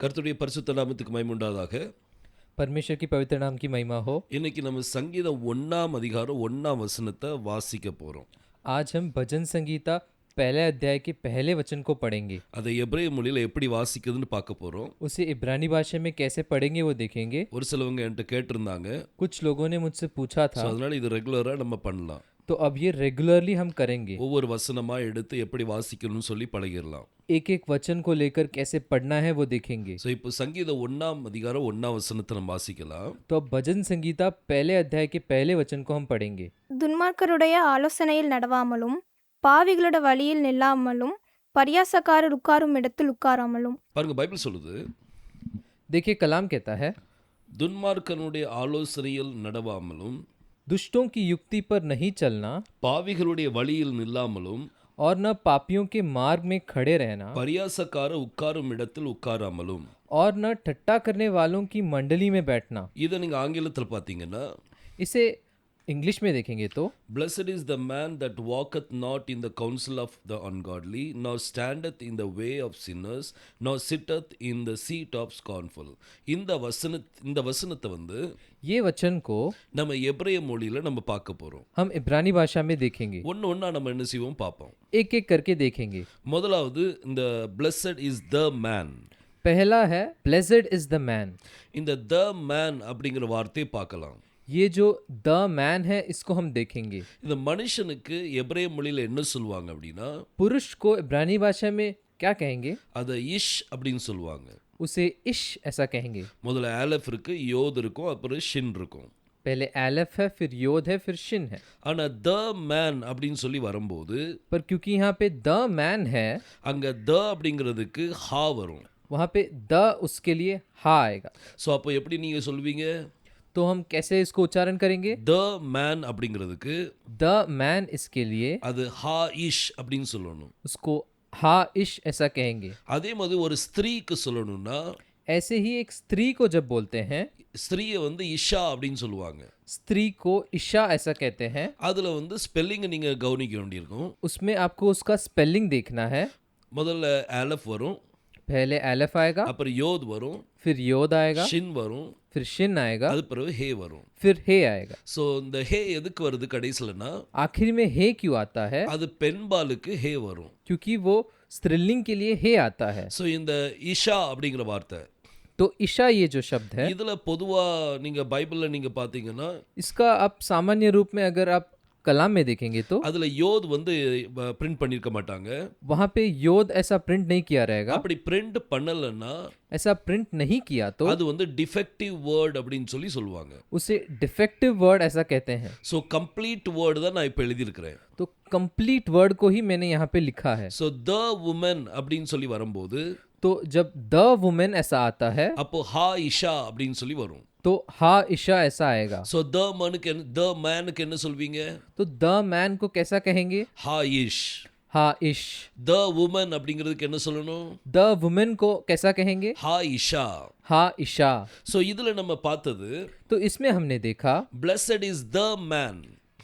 கர்த்தருடைய பரிசுத்த நாமத்துக்கு மகிமை உண்டாதாக. परमेश्वर की पवित्र नाम की महिमा हो। இன்னைக்கு நம்ம சங்கீதம் 1ஆம் அதிகாரம் 1ஆம் வசனத்தை வாசிக்க போறோம். आज हम भजन संगीता पहले अध्याय के पहले वचन को पढ़ेंगे। அதை எபிரேய மொழியில எப்படி வாசிக்கிறதுன்னு பார்க்க போறோம். उसे इब्रानी भाषा में कैसे पढ़ेंगे वो देखेंगे। ஒரு சிலவங்க என்கிட்ட கேட்டிருந்தாங்க, कुछ लोगों ने मुझसे पूछा ஸோ था, அதனால இது ரெகுலரா நம்ம பண்ணலாம். तो अब ये रेगुलरली हम करेंगे। ஒவ்வொரு வசனமா எடுத்து எப்படி வாசிக்கணும்னு சொல்லி பழகிடலாம். एक एक वचन को लेकर कैसे पढ़ना है वो देखेंगे। ஸோ இப்போ சங்கீதம் 1ஆம் அதிகாரம் 1ஆம் வசனத்தை நம்ம வாசிக்கலாம். तो अब भजन संगीता पहले अध्याय के पहले वचन को हम पढ़ेंगे। துன்மார்க்கருடைய ஆலோசனையில் நடவாமலும் பாவிகளோட வழியில் நில்லாமலும் பரியாசக்காரர் உட்காரும் இடத்தில் உட்காராமலும். பாருங்க, பைபிள் சொல்லுது, देखिए कलाम कहता है, துன்மார்க்கனுடைய ஆலோசனையில் நடவாமலும் दुष्टों की युक्ति पर नहीं चलना பாவிகளுடைய வழியில் நில்லாமலும் और न पापियों के मार्ग में खड़े रहना பரியாசக்கார உட்காரும் இடத்தில் உட்காராமலும். और न ठट्टा करने वालों की मंडली में बैठना। இதை நீங்க ஆங்கிலத்தில் பார்த்தீங்கன்னா, इसे इंग्लिश में देखेंगे तो Blessed is the man that walketh not in the counsel of the ungodly, nor standeth in the way of sinners, nor sitteth in the seat of scornful. இந்த வசனத்தை வந்து ये वचन को நம்ம எபிரேய மொழியில நம்ம பார்க்க போறோம். हम इब्रानी भाषा में देखेंगे, ஒன்னா நம்ம என்ன செய்வோம் பார்ப்போம். एक एक करके देखेंगे। முதலாவது இந்த blessed is the man. पहला है ब्लेसेड इज द मैन। இந்த the man அப்படிங்கிற வார்த்தையை பார்க்கலாம். ये जो द मैन है इसको हम देखेंगे। இந்த மனுஷனுக்கு எபிரேய மொழியில என்ன சொல்லுவாங்க அப்படின்னா, पुरुष को इब्रानी भाषा में क्या कहेंगे? அதை இஷ் அப்படின்னு சொல்லுவாங்க. उसे इश ऐसा कहेंगे। முதல்ல ஆலஃப் இருக்கு, யோத் இருக்கும், அப்புறம் ஷின் இருக்கும். पहले एलेफ है, फिर योद है, फिर शिन है। ஆனா த மேன் அப்படின்னு சொல்லி வரும்போது पर क्योंकि यहाँ पे द मैन है, அங்க த அப்படிங்கிறதுக்கு ஹா வரும். वहाँ पे द उसके लिए हा आएगा। ஸோ அப்போ எப்படி நீங்க சொல்வீங்க? तो हम कैसे इसको उच्चारण करेंगे? த மேன் அப்படிங்கிறதுக்கு द मैन इसके लिए அது ஹா இஷ் அப்படின்னு சொல்லணும். उसको हा इश ऐसा कहेंगे। அதே மாதிரி ஒரு ஸ்திரீக்கு சொல்லணும்னா ऐसे ही एक स्त्री को जब बोलते हैं, ஸ்திரீயை வந்து இஷா அப்படின்னு சொல்லுவாங்க. स्त्री को ईशा ऐसा कहते हैं। அதுல வந்து ஸ்பெல்லிங்கை நீங்க கவனிக்க வேண்டியிருக்கும். उसमें आपको उसका स्पेलिंग देखना है। முதல்ல ஆலஃப் வரும், पहले एलेफ आएगा, அப்புறம் யோத் வரும், फिर योद आएगा, ஷின் வரும், फिर शिन आएगा, அது பிறகு ஹே வரும். फिर हे आएगा। ஸோ இந்த ஹே எதுக்கு வருது கடைசிலனா, आखिर में हे क्यों आता है? அது பெண்பாலுக்கு ஹே வரும். क्योंकि वो स्त्रीलिंग के लिए हे आता है। ஸோ இந்த இஷா அப்படிங்கிற வார்த்தை तो ईशा ये जो शब्द है, இதுல பொதுவா நீங்க பைபிள்ல நீங்க பாத்தீங்கன்னா इसका आप सामान्य रूप में अगर आप कलाम में देखेंगे तो அதுல யோத் வந்து பிரிண்ட் பண்ணிருக்க மாட்டாங்க. वहाँ पे योद ऐसा प्रिंट नहीं किया रहेगा। அப்படி பிரிண்ட் பண்ணலன்னா ऐसा प्रिंट नहीं किया तो அது வந்து டிஃபெக்டிவ் வேர்ட் அப்படின்னு சொல்லி சொல்லுவாங்க. उसे डिफेक्टिव वर्ड ऐसा कहते हैं। ஸோ கம்ப்ளீட் வேர்டு தான் நான் இப்போ எழுதியிருக்கிறேன். तो कंप्लीट वर्ड को ही मैंने यहाँ पे लिखा है। ஸோ த உமன் அப்படின்னு சொல்லி வரும்போது तो जब द वुमेन ऐसा आता है அப்போ ஹா இஷா அப்படின்னு சொல்லி வரும். तो हा ईशा ऐसा आएगा। ஸோ த மேனுக்கு என்ன சொல்வீங்க? तो द मैन को कैसा कहेंगे? ஹா இஷ். हा इश। த உமன் அப்படிங்கிறதுக்கு என்ன சொல்லணும்? द वुमेन को कैसा कहेंगे? ஹா இஷா. हा ईशा। ஸோ இதுல நம்ம பார்த்தது तो इसमें हमने देखा blessed is the man.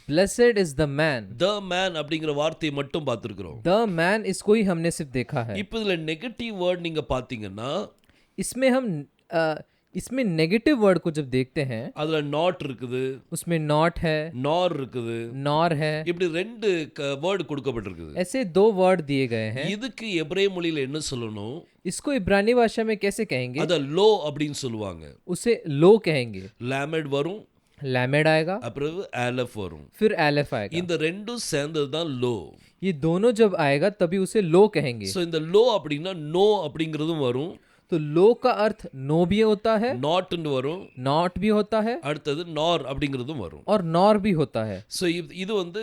Blessed is the man. The man அப்படிங்கிற வார்த்தையை மட்டும் பார்த்துருக்கிறோம். द मैन इसको ही हमने सिर्फ देखा है। இப்போ இதுல நெகட்டிவ் வேர்ட் நீங்க பார்த்தீங்கன்னா इसमें हम इसमें नेगेटिव वर्ड को जब देखते हैं, அதுல நாட் இருக்குது, उसमें नॉट है, நார் இருக்குது, नॉर है, இப்படி ரெண்டு வேர்டு கொடுக்கப்பட்டிருக்குது. ऐसे दो वर्ड दिए गए हैं। இதுக்கு எபிரேய மொழியில என்ன சொல்லணும்? इसको इब्रानी भाषा में कैसे कहेंगे? அத லோ அப்படின்னு சொல்லுவாங்க. उसे लो कहेंगे। லாமெட் வரும், लैमेड आएगा, அப்புறம் ஆலஃப் வரும். फिर एलेफ आएगा। இந்த ரெண்டும் சேர்ந்தது தான் லோ. ये दोनों जब आएगा तभी उसे लो कहेंगे। ஸோ இந்த லோ அப்படின்னா நோ அப்படிங்கிறதும் வரும், तो लो का अर्थ नो भी होता है, நாட்னு வரும், नॉट भी होता है, அடுத்தது நார் அப்படிங்கிறதும் வரும். और नॉर भी होता है। ஸோ இது வந்து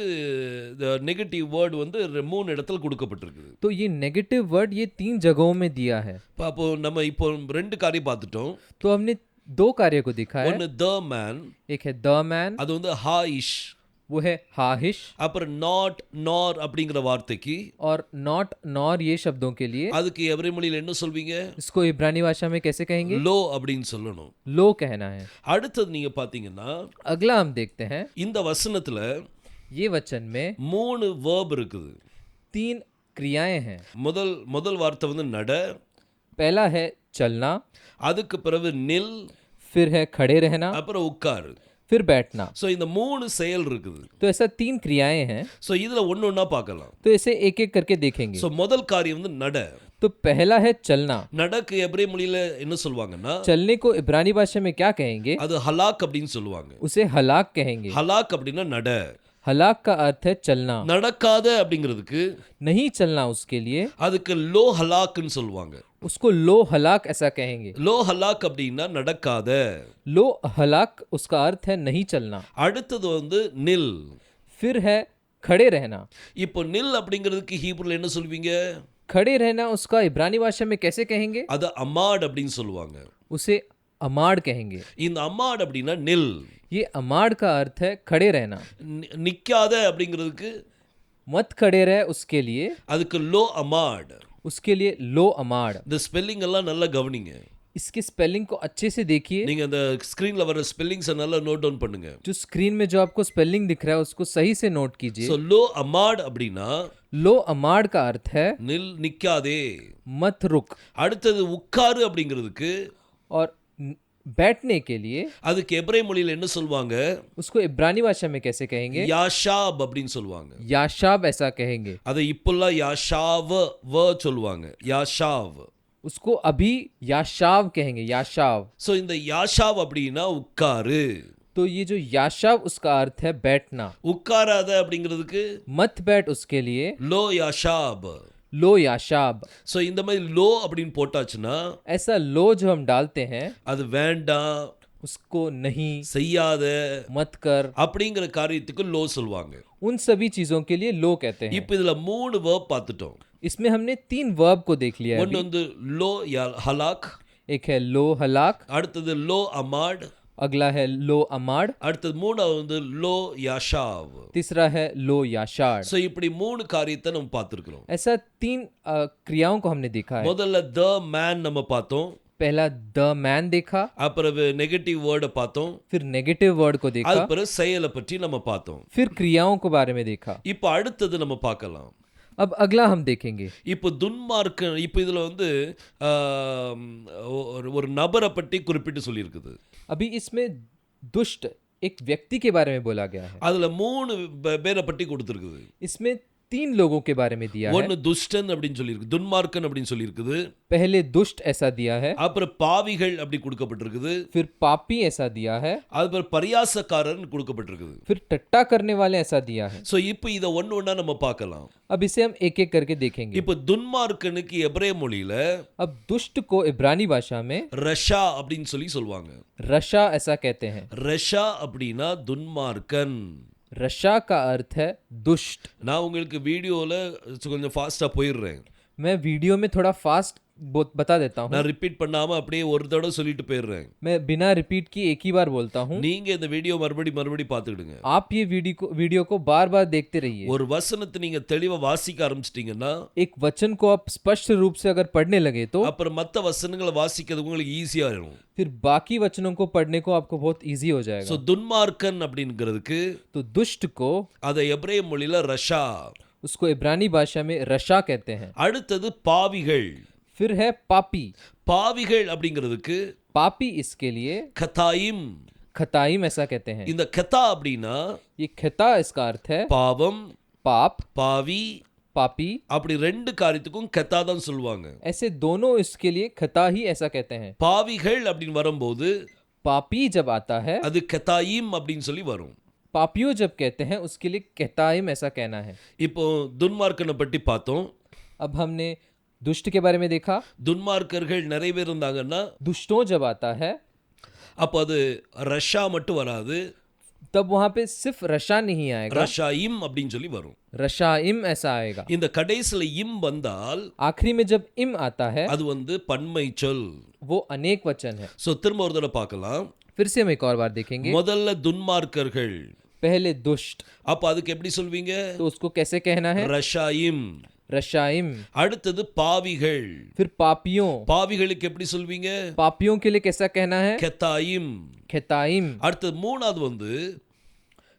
நெகட்டிவ் வேர்டு வந்து மூணு இடத்துல கொடுக்கப்பட்டிருக்குது. तो ये नेगेटिव वर्ड ये 3 जगहों में दिया है। அப்போ நம்ம இப்போ ரெண்டு காரியம் பார்த்துட்டோம். तो हमने 2 कार्य को देखा है। ஒன்னு த மேன், एक है द मैन, அது வந்து ஹா இஷ். वो है हाहिश। அப்புறம் நாட் நார் அப்படிங்கிற வார்த்தைக்கு और नॉट नॉर ये शब्दों के लिए அதுக்கு எபிரேய மொழியில என்ன சொல்வீங்க? इसको इब्रानी भाषा में कैसे कहेंगे? லோ அப்படின்னு சொல்லணும். लो कहना है। அடுத்தது நீங்க பாத்தீங்கன்னா अगला हम देखते हैं, இந்த வசனத்துல ये वचन में 3 verb இருக்குது. 3 क्रियाएं हैं। முதல் வார்த்தை வந்து நட, पहला है चलना, அதுக்கு பிறகு நில், फिर है खड़े रहना, அப்புறம் உட்காரு. फिर बैठना। ஸோ இந்த 3 செயல் இருக்குது. तो ऐसा 3 क्रियाएं हैं। ஸோ இதுல ஒண்ணொண்ணா பார்க்கலாம். तो इसे एक एक करके देखेंगे। ஸோ முதல் காரியம் வந்து நட. तो पहला है चलना। நடக்கு எபிரேய மொழியில என்ன சொல்வாங்கன்னா, चलने को इब्रानी भाषा में क्या कहेंगे? அது ஹலாக் அப்படின்னு சொல்லுவாங்க. उसे हलाक कहेंगे। ஹலாக் அப்படின்னா நட. हलाक का अर्थ है चलना। நடக்காத அப்படிங்கிறதுக்கு नहीं चलना उसके लिए அதுக்கு லோ ஹலாக்னு சொல்லுவாங்க. उसको लो हलाक ऐसा कहेंगे। லோ ஹலாக் அப்படின்னா நடக்காத. लो हलाक उसका अर्थ है नहीं चलना। அடுத்தது வந்து நில். फिर है खड़े रहना। இப்போ நில் அப்படிங்கிறதுக்கு ஹீப்ருல என்ன சொல்வீங்க? खड़े रहना उसका इब्रानी भाषा में कैसे कहेंगे? அது அமாட் அப்படின்னு சொல்லுவாங்க. उसे अमाड़ कहेंगे। இந்த அமாட் அப்படின்னா நில். ये अमाड़ का अर्थ है खड़े रहना। நிக்காத அப்படிங்கிறதுக்கு मत खड़े रहे उसके लिए அதுக்கு லோ அமாட். उसके लिए लो अमाड़। இந்த ஸ்பெல்லிங் எல்லாம் நல்லா கவனிங்க. इसके स्पेलिंग को अच्छे से देखिए। நீங்க அந்த ஸ்கிரீன்ல வர ஸ்பெல்லிங்ஸை நல்லா நோட் டவுன் பண்ணுங்க. जो स्क्रीन में जो आपको स्पेलिंग दिख रहा है उसको सही से नोट कीजिए। ஸோ லோ அமாட் அப்படின்னா लो अमाड़ का अर्थ है நிக்காதே. मत रुक। அடுத்தது உட்காரு அப்படிங்கிறதுக்கு और बैठने के लिए அதுக்கு எபிரேய மொழியில என்ன சொல்வாங்க? उसको इब्रानी भाषा में कैसे कहेंगे? யாஷாப் அப்படின்னு சொல்லுவாங்க. याशाब ऐसा कहेंगे। அதை இப்பெல்லாம் யாஷாவ வ சொல்லுவாங்க. யாஷாவ். उसको अभी याशाव कहेंगे। याशाव। ஸோ இந்த யாஷாவ் அப்படின்னா உட்காரு. तो ये जो याशाव उसका अर्थ है बैठना। உட்காராத அப்படிங்கிறதுக்கு मत बैठ उसके लिए லோ யாஷாப். लो याशाब। ஸோ இந்த மாதிரி லோ அப்படின்னு போட்டாச்சுன்னா ऐसा लो जो हम डालते हैं அது வேண்டாம், उसको नहीं, செய்யாத मत कर, அப்படிங்கிற காரியத்துக்கு லோ சொல்லுவாங்க. उन सभी चीजों के लिए लो कहते हैं। இப்போ இதுல 3 வேர்ப் பார்த்துட்டோம். इसमें हमने 3 वर्ब को देख लिया है ஒன்று अभी। வந்து லோ ஹலாக், एक है लो हलाक, அடுத்தது லோ அமாட், अगला है लो अमाड़, அடுத்தது மூணாவது வந்து லோ யாஷாவ். तीसरा है लो याशाड़। ஸோ இப்படி 3 காரியத்தை நம்ம பார்த்துருக்கிறோம். ऐसा 3 क्रियाओं को हमने देखा है। முதல்ல த மேன் நம்ம பார்த்தோம், पहला द मैन देखा, அப்புறம் நெகட்டிவ் வேர்டை பார்த்தோம், फिर नेगेटिव वर्ड को देखा, அப்புறம் செயலை பற்றி நம்ம பார்த்தோம். फिर क्रियाओं के बारे में देखा। இப்போ அடுத்தது நம்ம பார்க்கலாம். अब अगला हम देखेंगे। இப்போ துன்மார்க்க, இப்போ இதுல வந்து ஒரு நபரை பற்றி குறிப்பிட்டு சொல்லியிருக்குது. अभी इसमें दुष्ट एक व्यक्ति के बारे में बोला गया है। அதுல 3 பேரை பற்றி கொடுத்துருக்குது. इसमें 3 लोगों के बारे में दिया है। ஒன்னு துஷ்டன் அப்படின்னு சொல்லியிருக்கு, துன்மார்க்கன் அப்படின்னு சொல்லியிருக்குது, पहले दुष्ट ऐसा दिया है, அப்புறம் பாவிகள் அப்படி கொடுக்கப்பட்டிருக்குது, फिर पापी ऐसा दिया है, அப்புறம் பரியாசக்காரன் கொடுக்கப்பட்டிருக்குது. फिर टट्टा करने वाले ऐसा दिया है। ஸோ இப்போ இதை ஒன்று ஒன்றா நம்ம பார்க்கலாம். अब इसे हम एक एक करके देखेंगे। இப்போ துன்மார்க்கனுக்கு எபிரேய மொழியில अब दुष्ट को इब्रानी भाषा में ரஷா அப்படின்னு சொல்லுவாங்க. रशा ऐसा कहते हैं। ரஷா அப்படின்னா துன்மார்க்கன். रशा का अर्थ है दुष्ट। நான் உங்களுக்கு வீடியோவில் கொஞ்சம் ஃபாஸ்ட்டாக போயிடுறேன். मैं वीडियो में थोड़ा फास्ट बता देता हूँ। நான் ரிப்பீட் பண்ணாமல் அப்படியே ஒரு தடவை சொல்லிட்டு போயிடுறேன். मैं बिना रिपीट किए एक ही बार बोलता हूँ। நீங்க இந்த வீடியோ மறுபடி பார்த்துக்கிடுங்க. आप ये वीडियो को बार बार देखते रहिए। ஒரு வசனத்தை நீங்க தெளிவா வாசிக்க ஆரம்பிச்சிட்டீங்கன்னா एक वचन को आप स्पष्ट रूप से अगर पढ़ने लगे तो அப்புறம் மற்ற வசனங்களை வாசிக்கிறது உங்களுக்கு ஈஸியா இருக்கும். फिर बाकी वचनों को पढ़ने को आपको बहुत इजी हो जाएगा। ஸோ துன்மார்க்கன் அப்படிங்கிறதுக்கு तो दुष्ट को அதை எபிரேய மொழியில ரஷா, उसको इब्रानी भाषा में रशा कहते हैं। அடுத்தது பாவிகள். फिर है पापी। பாவிகள் அப்படிங்கிறதுக்கு पापी इसके लिए கதாயிம். खताइम ऐसा कहते हैं। இந்த கதா அப்படின்னா ये खता इसका अर्थ है பாவம், पाप, பாவி, पापी। அப்படி 2 காரியத்துக்கும் கதா தான் சொல்லுவாங்க. ऐसे दोनों इसके लिए खता ही ऐसा कहते हैं। பாவிகள் அப்படின்னு வரும்போது पापी जब आता है, அது கதாயிம் அப்படின்னு சொல்லி வரும். पापियों जब कहते हैं उसके लिए कहताइम ऐसा कहना है। இப்போ துன்மார்க்கனை பற்றி பார்த்தோம். अब हमने दुष्ट के बारे में देखा। துன்மார்க்கர்கள் நிறைய பேர் இருந்தாங்கன்னா दुष्टों जब आता है அப்போ அது ரஷா மட்டும் வராது, तब वहां पे सिर्फ रशा नहीं आएगा, ரஷாயிம் அப்படின்னு சொல்லி வரும். रशाइम ऐसा आएगा। இந்த கடைசில இம் வந்தால் आखिरी में जब इम आता है அது வந்து பன்மை சொல். वो अनेक वचन है। சோ திரும்ப ஒரு தடவை பார்க்கலாம். फिर से हम एक और बार देखेंगे। முதல்ல துன்மார்க்கர்கள், पहले दुष्ट, அப்ப அதுக்கு எப்படி சொல்வீங்க? तो उसको कैसे कहना है? ரஷாயிம். रशाइम। அடுத்தது பாவிகள், फिर पापियों, பாவிகளுக்கு எப்படி சொல்வீங்க? पापियों के लिए कैसा कहना है? கெத்தாயிம். खेताइम। அடுத்தது மூணாவது வந்து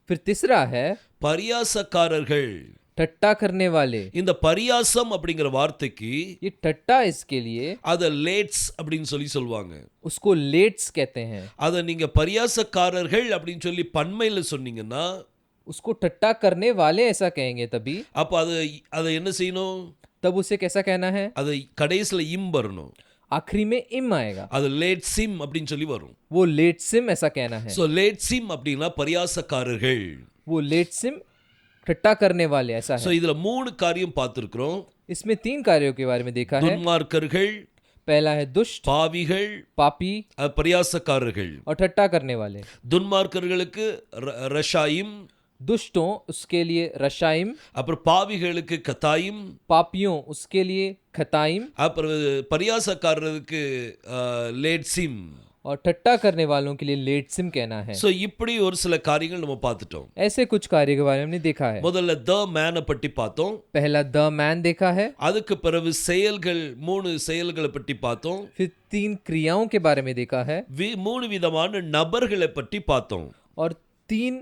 फिर तीसरा है பரியாசக்காரர்கள். ठट्टा करने वाले, இந்த பரியாசம் அப்படிங்கிற வார்த்தைக்கு ये ठट्टा इसके लिए அத லேட்ஸ் அப்படின்னு சொல்லுவாங்க. उसको लेट्स कहते हैं. அத நீங்க பரியாசக்காரர்கள் அப்படின்னு சொல்லி பன்மையில சொன்னீங்கன்னா उसको ठट्टा करने वाले ऐसा कहेंगे तभी, அப்ப அத என்ன செய்யணும்? तब उसे कैसा कहना है? அது கடைசில இம் வரணும். आखिरी में इम आएगा, அது லேட் சிம் அப்படின்னு சொல்லி வரும். वो लेट सिम ऐसा कहना है. சோ லேட் சிம் அப்படின்னா பரியாசக்காரர்கள். वो लेट सिम ठट्टा करने वाले ऐसा சோ है. இதுல மூணு காரியம் பார்த்திருக்கிறோம். इसमें 3 कार्यों के बारे में देखा है. துன்மார்க்கர்கள், पहला है दुष्ट, பாவிகள், पापी பரியாசக்காரர்கள். और ठट्टा करने वाले. துன்மார்க்கர்களுக்கு ரஷாயிம், दुष्टों उसके लिए रशाइम, அப்புறம் பாவிகளுக்கு கதாயிம், पापियों उसके लिए खताइम, அப்புறம் பரியாசக்காரருக்கு லேட் சிம். और ठट्टा करने वालों के लिए लेट सिम कहना है. சோ இப்படி ஒரு சில காரியங்கள் நம்ம பார்த்துட்டோம். ऐसे कुछ कार्य के बारे में हमने देखा है. முதல்ல த மேனை பற்றி பார்த்தோம். पहला द मैन देखा है, அதுக்கு பிறகு செயல்கள், 3 செயல்களை பற்றி பார்த்தோம். फिर 3 क्रियाओं के बारे में देखा है, 3 விதமான நபர்களை பற்றி பார்த்தோம். और 3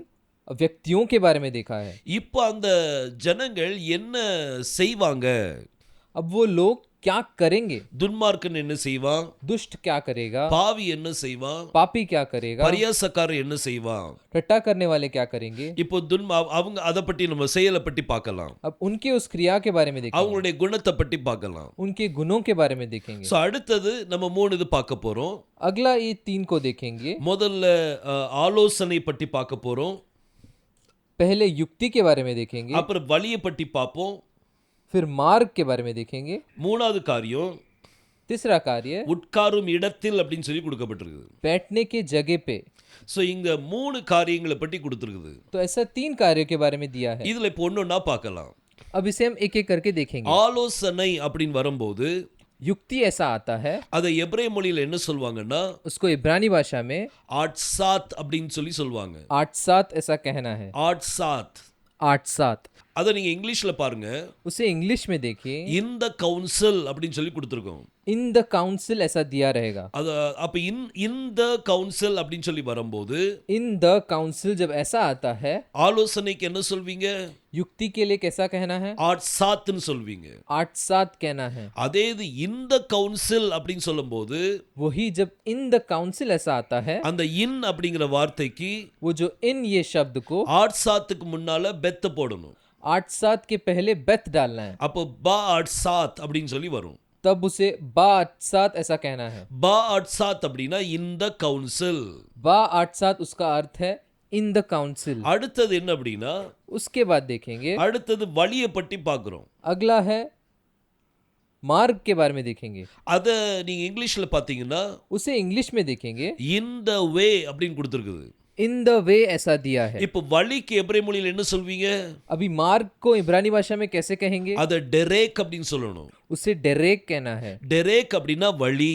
व्यक्तियों के बारे में देखा है. இப்போ அந்த ஜனங்கள் என்ன செய்வாங்க? अब वो लोग क्या करेंगे? துன்மார்க்கன் என்ன செய்வான்? दुष्ट क्या करेगा? பாவி என்ன செய்வான்? पापी क्या करेगा? பரியாசக்காரர் என்ன செய்வான்? ठट्टा करने वाले क्या करेंगे? இப்போ அவங்க அதை பற்றி நம்ம செயலை பற்றி பார்க்கலாம். अब उनके उस क्रिया के बारे में देखेंगे, அவங்களுடைய குணத்தை பற்றி பார்க்கலாம். उनके गुणों के बारे में देखेंगे. சோ அடுத்தது நம்ம 3 இது பார்க்க போறோம். अगला ये 3 को देखेंगे. முதல்ல ஆலோசனை பற்றி பார்க்க போறோம். पहले युक्ति के बारे में देखेंगे, அப்புறம் வழியை பற்றி பார்ப்போம். फिर मार्ग के बारे में देखेंगे. மூணாவது காரியம் तीसरा कार्य உட்காரும் இடத்தில் அப்படின்னு சொல்லி கொடுக்கப்பட்டிருக்குது. बैठने के जगह पे. சோ இங்க 3 காரியங்களை பற்றி கொடுத்திருக்குது. तो ऐसा 3 कार्यों के बारे में दिया है. இதுல இப்போ ஒண்ணொண்ணா பார்க்கலாம். अब इसे हम एक एक करके देखेंगे. ஆலோசனை அப்படின்னு வரும்போது युक्ति ऐसा आता है, அதை எபிரேய மொழியில என்ன சொல்வாங்கன்னா उसको इब्रानी भाषा में ஆட்சாத் அப்படின்னு சொல்லுவாங்க. 8-7 ऐसा कहना है. ஆட்சாத். 8-7 அதை நீங்க இங்கிலீஷ்ல பாருங்க. उसे इंग्लिश में देखिए, இந்த கவுன்சில் அப்படின்னு சொல்லி கொடுத்திருக்கோம். इन द काउंसिल ऐसा दिया रहेगा. அது அப்ப இந்த கவுன்சில் அப்படின்னு சொல்லி வரும்போது इन द काउंसिल जब ऐसा आता है, ஆலோசனைக்கு என்ன சொல்வீங்க? युक्ति के लिए कैसा कहना है? ஆட்சாத்னு சொல்வீங்க. 8-7 कहना है. அதே இது இந்த கவுன்சில் அப்படின்னு சொல்லும்போது वही जब इन द काउंसिल ऐसा आता है, அந்த இன் அப்படிங்கிற வார்த்தைக்கு वो जो इन ये शब्द को ஆட்சாத்துக்கு முன்னால பெத்த போடணும். 8-7 के पहले बेत डालना है, அப்போ பா ஆட்சாத் அப்படின்னு சொல்லி வரும். तब उसे बा 8-7 ऐसा कहना है. பா ஆட்சாத் அப்படின்னா இந்த கவுன்சில். बा 8-7 उसका अर्थ है इन द काउंसिल. அடுத்தது என்ன அப்படின்னா उसके बाद देखेंगे, அடுத்தது வழியை பற்றி பார்க்கிறோம். अगला है मार्ग के बारे में देखेंगे. அத நீங்க இங்கிலீஷ்ல பாத்தீங்கன்னா उसे इंग्लिश में देखेंगे, இந்த வே அப்படின்னு கொடுத்திருக்குது. इन द वे ऐसा दिया है. இப்போ வழிக்கு எபிரேய மொழியில என்ன சொல்வீங்க? अभी मार्ग को इब्रानी भाषा में कैसे कहेंगे? அத டெரேக் அப்படின்னு சொல்லணும். उसे डेरेक कहना है. டெரேக் அப்படின்னா வழி.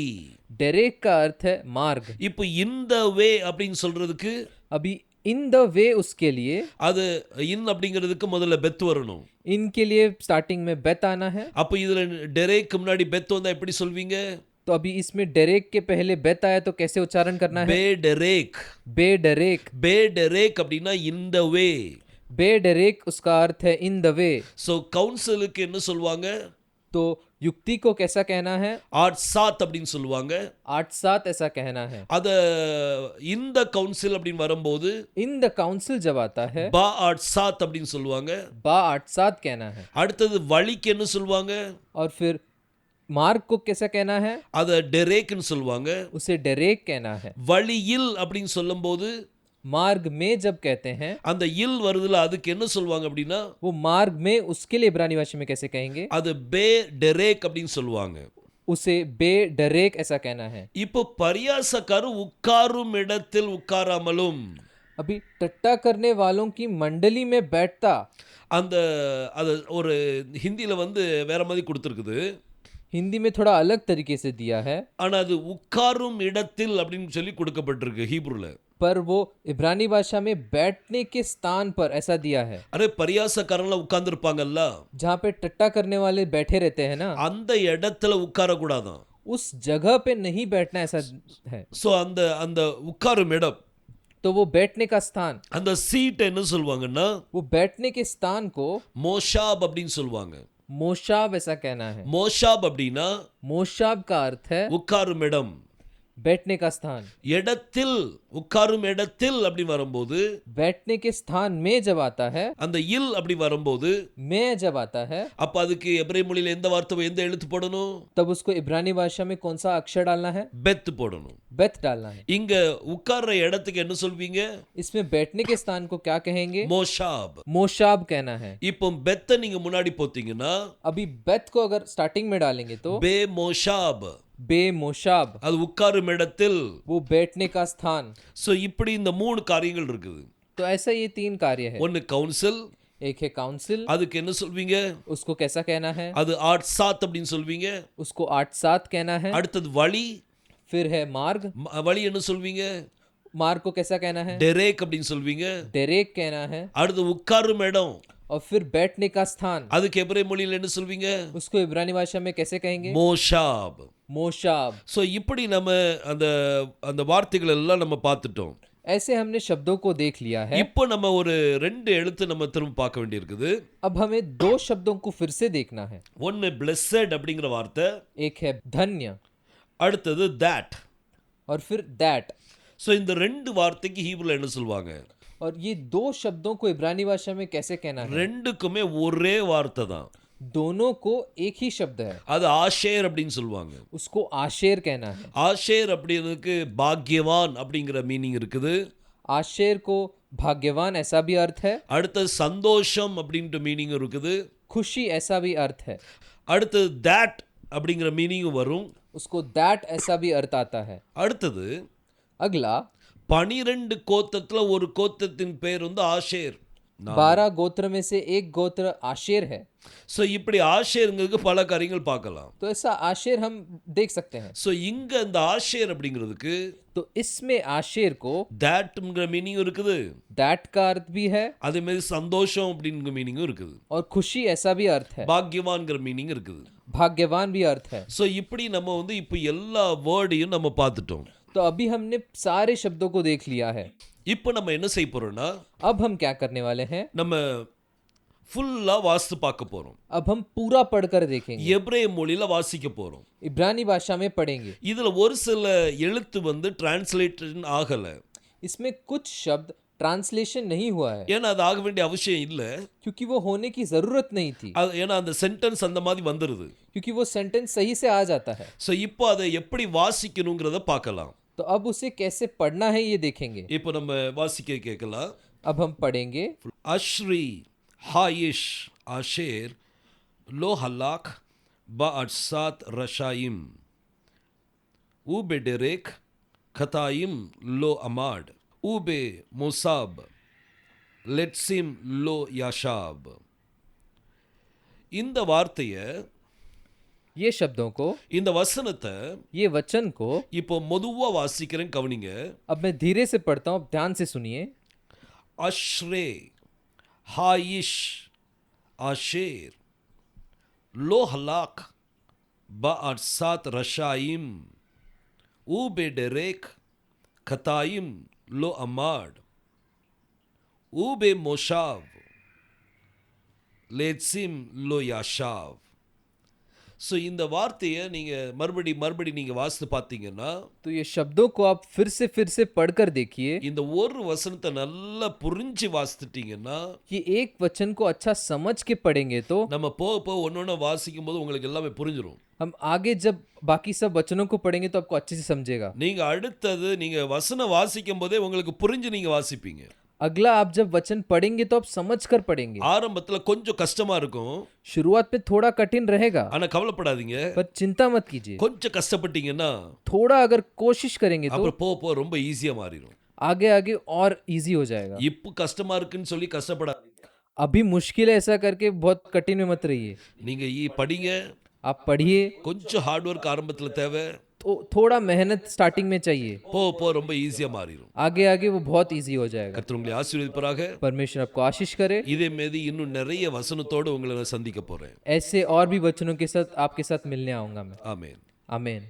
डेरेक का अर्थ है मार्ग. இப்போ இந்த வே அப்படின்னு சொல்றதுக்கு अभी इन द वे उसके लिए, அது இன் அப்படிங்கிறதுக்கு முதல்ல பெத் வரணும். इनके लिए स्टार्टिंग में बेत आना है. அப்ப இதுல டெரேக்கு முன்னாடி பெத் வந்தா எப்படி சொல்வீங்க? तो अभी इसमें डेरेक के पहले बेत आया तो कैसे उच्चारण करना है? பே டெரேக். बे डेरेक. பே டெரேக் அப்படின்னா இந்த வே. बे डेरेक उसका अर्थ है इन द वे. சோ கவுன்சிலுக்கு என்ன சொல்வாங்க? तो युक्ति को कैसा कहना है? ஆட்சாத் அப்படின்னு சொல்லுவாங்க. 8-7 ऐसा कहना है. அத இந்த கவுன்சில் அப்படின்னு வரும்போது इन द काउंसिल जब आता है, பா ஆட்சாத் அப்படின்னு சொல்லுவாங்க. बा 8-7 कहना है. அடுத்தது வழிக்கு என்ன சொல்லுவாங்க? और फिर मार्ग को कैसा कहना है? அத டெரேக்னு சொல்லுவாங்க. उसे डेरेक कहना है. வழியில் அப்படின்னு சொல்லும்போது मार्ग में जब कहते हैं, அந்த இல் வருதுல அதுக்கு என்ன சொல்லுவாங்க அப்படின்னா वो मार्ग में उसके लिए इब्रानी भाषा में कैसे कहेंगे? அது பே டெரேக் அப்படின்னு சொல்லுவாங்க. उसे बे डेरेक ऐसा कहना है. இப்போ பரியாசக்காரர் உட்காரும் இடத்தில் உட்காராமலும் अभी टट्टा करने वालों की मंडली में बैठता, அந்த அது ஒரு ஹிந்தியில வந்து வேற மாதிரி கொடுத்துருக்குது. हिंदी में थोड़ा अलग तरीके से दिया है, ஆனா அது உட்காரும் இடத்தில் அப்படின்னு சொல்லி கொடுக்கப்பட்டிருக்கு ஹீப்ருல. पर वो इब्रानी भाषा में बैठने के स्थान पर ऐसा दिया है. அரே பரியாசக்காரன்லாம் உட்கார்ந்து இருப்பாங்கல்ல, जहाँ पे टट्टा करने वाले बैठे रहते हैं ना, அந்த இடத்துல உட்கார கூடாதான். उस जगह पे नहीं बैठना ऐसा है. சோ அந்த அந்த உட்காரும் இடம் तो वो बैठने का स्थान, அந்த சீட்டை என்ன சொல்லுவாங்கன்னா वो बैठने के स्थान को மோஷாப் அப்படின்னு சொல்லுவாங்க. मोशाब ऐसा कहना है। மோஷாப் அப்படின்னா मोशाब का अर्थ है உட்காரும் இடம். बैठने का स्थान। இடத்தில் உட்காரும் இடத்தில் அப்படி வரும்போது, बैठने के स्थान में जब आता है, அந்த இல் அப்படி வரும்போது, में जब आता है, அப்ப அதுக்கு எபிரேய மொழியில எந்த வார்த்தை எந்த எழுத்து போடணும்? तब उसको इब्रानी भाषा में कौन सा अक्षर डालना है? பெத் போடணும். बेथ डालना है। இங்க உட்கார்ற இடத்துக்கு என்ன சொல்வீங்க? इसमें बैठने के स्थान को क्या कहेंगे? மோஷாப். मोशाब कहना है। இப்போ பெத்த நீங்க முன்னாடி போத்தீங்கன்னா अभी बेथ को अगर स्टार्टिंग में डालेंगे तो பே மோஷாப், बे मोशाब, அது உட்காரும் இடத்தில். वो बैठने का स्थान। சோ இப்படி இந்த மூணு காரியங்கள் இருக்குது. तो ऐसा ये तीन कार्य है। ஒன்னு கவுன்சில், एक है काउंसिल, அதுக்கு என்ன சொல்வீங்க? उसको कैसा कहना है? அது ஆட்சாத் அப்படின்னு சொல்வீங்க. उसको 8-7 कहना है। அடுத்தது வழி, फिर है मार्ग, வழி என்ன சொல்வீங்க? मार्ग को कैसा कहना है? டெரேக் அப்படின்னு சொல்வீங்க. डेरेक कहना है। அடுத்து உட்காரும் இடம், और फिर बैठने का स्थान, அதுக்கு எபிரேய மொழியில என்ன சொல்வீங்க? उसको इब्रानी भाषा में कैसे कहेंगे? மோஷாப். मोशाब। சோ இப்படி நம்ம அந்த அந்த வார்த்தைகள் எல்லாம் நம்ம பார்த்துட்டோம். ऐसे हमने शब्दों को देख लिया है। இப்போ நம்ம ஒரு ரெண்டு எழுத்து நம்ம திரும்ப பார்க்க வேண்டியிருக்குது. अब हमें दो शब्दों को फिर से देखना है। ஒன்னு blessed அப்படிங்கிற வார்த்தை, एक है धन्य அடுத்தது that. और फिर दैट। சோ இந்த ரெண்டு வார்த்தைக்கு ஹீப்ருல என்ன சொல்வாங்க? और ये दो शब्दों को इब्रानी भाषा में कैसे कहना है? ரெண்டுக்குமே ஒரே வார்த்தை தான். दोनों को एक ही शब्द है। அது ஆஷேர் அப்படின்னு சொல்லுவாங்க. उसको आशेर कहना है। ஆஷேர் அப்படிங்கிறதுக்கு பாக்யவான் அப்படிங்கிற மீனிங் இருக்குது. आशेर को भाग्यवान ऐसा भी अर्थ है। அடுத்து சந்தோஷம் அப்படின்ற மீனிங் இருக்குது. खुशी ऐसा भी अर्थ है। அடுத்து that அப்படிங்கிற மீனிங் வரும். उसको दैट ऐसा भी अर्थ आता है। அடுத்தது अगला 12 கோத்திரத்துல ஒரு கோத்திரத்தின் பேர் வந்து ஆஷேர். 12 गोत्र में से एक गोत्र आशेर है। சோ இப்படி ஆஷேருங்கிறதுக்கு பல காரியங்கள் பார்க்கலாம். तो ऐसा आशेर हम देख सकते हैं। சோ இங்க இந்த ஆஷேர் அப்படிங்கிறதுக்கு तो इसमें आशेर को thatங்கிற மீனிங் இருக்குது. दैट का अर्थ भी है அதே மாதிரி சந்தோஷம் அப்படிங்கிற மீனிங்கும் இருக்குது. और खुशी ऐसा भी अर्थ है। பாக்யவான்ங்கிற மீனிங் இருக்குது. भाग्यवान भी अर्थ है। சோ இப்படி நம்ம வந்து இப்போ எல்லா வேர்டையும் நம்ம பார்த்துட்டோம். तो अभी हमने सारे शब्दों को देख लिया है। இப்போ நம்ம என்ன செய்ய போறோம்னா, अब हम क्या करने वाले हैं? நம்ம ஃபுல்லா வாசித்து பார்க்க போறோம். अब हम पूरा पढ़कर देखेंगे। எபிரேய மொழியில வாசிக்க போறோம். इब्रानी भाषा में पढ़ेंगे। இதுல ஒரு சில எழுத்து வந்து டிரான்ஸ்லேஷன் ஆகல. इसमें कुछ शब्द ट्रांसलेशन नहीं हुआ है ஏன்னா அது ஆக வேண்டிய அவசியம் இல்ல. क्योंकि वो होने की जरूरत नहीं थी, ஏன்னா அந்த சென்டென்ஸ் அந்த மாதிரி வந்துருது. क्योंकि वो सेंटेंस सही से आ जाता है। சோ இப்போ அதை எப்படி வாசிக்கணும்ங்கறத பார்க்கலாம். तो अब उसे कैसे पढ़ना है ये देखेंगे। இப்போ நம்ம வாசிக்க கேட்கலாம். अब हम पढ़ेंगे। அஷ்ரி ஹாயிஷ் ஆஷேர் low Hulk பஅட்சாத் ரஷாயிம் ஊபெடெரேக் கதாயிம் low அமாட் ube மோசாப் லெட்சிம் low யாஷாப். இந்த வார்த்தையை, ये शब्दों को, இந்த வசனத்தை ये वचन को இப்போ மெதுவா வாசிக்கிறேன், கவனிங்க. अब मैं धीरे से पढ़ता हूँ, ध्यान से सुनिए। अश्रे हाइश आशेर लो हलाक बअर्सात रशाइम ऊबेडेरेक खताइम लो अमाड ऊबे मोशाव लेत्सिम लो याशाव. ஸோ இந்த வார்த்தையை நீங்கள் மறுபடி நீங்கள் வாசித்து பார்த்தீங்கன்னா, तो ये शब्दों को आप फिर से पढ़कर देखिए। இந்த ஒரு வசனத்தை நல்லா புரிஞ்சு வாசித்துட்டீங்கன்னா, ये एक वचन को अच्छा समझ के पढ़ेंगे तो நம்ம போக ஒன்னொன்னு வாசிக்கும் போது உங்களுக்கு எல்லாமே புரிஞ்சிடும். हम आगे जब बाकी सब वचनों को पढ़ेंगे तो आपको अच्छे से समझेगा। நீங்க அடுத்தது நீங்க வசனம் வாசிக்கும் போதே உங்களுக்கு புரிஞ்சு நீங்க வாசிப்பீங்க. अगला आप जब वचन पढ़ेंगे तो आप समझ कर पढ़ेंगे। ஆரம்பத்துல கொஞ்சம் கஷ்டமா இருக்கும், शुरुआत में थोड़ा कठिन रहेगा, ஆனா கவலைப்படாதீங்க. पर चिंता मत कीजिए। கொஞ்சம் கஷ்டப்பட்டீங்கன்னா थोड़ा अगर कोशिश करेंगे तो அப்புறம் போக ரொம்ப ஈஸியா மாறிடும். आगे आगे और इजी हो जाएगा। இப்போ கஷ்டமா இருக்குன்னு சொல்லி கஷ்டப்படாதீங்க. अभी मुश्किल है ऐसा करके बहुत कठिन में मत रहिए। நீங்க படிங்க. आप पढ़िए। கொஞ்சம் ஹார்ட் ஒர்க் ஆரம்பத்துல தேவை, तो थोड़ा मेहनत स्टार्टिंग में चाहिए, போக ரொம்ப ஈஸியா மாறிடும். आगे आगे वो बहुत इजी हो जाएगा। கர்த்தர் உங்களை ஆசீர்வதிப்பாராக. परमेश्वर आपको आशीष करे। இதே மாதிரி இன்னும் நிறைய வசனத்தோடு உங்களை நான் சந்திக்க போறேன். ऐसे और भी वचनों के साथ आपके साथ मिलने आऊंगा मैं। ஆமென். आमीन।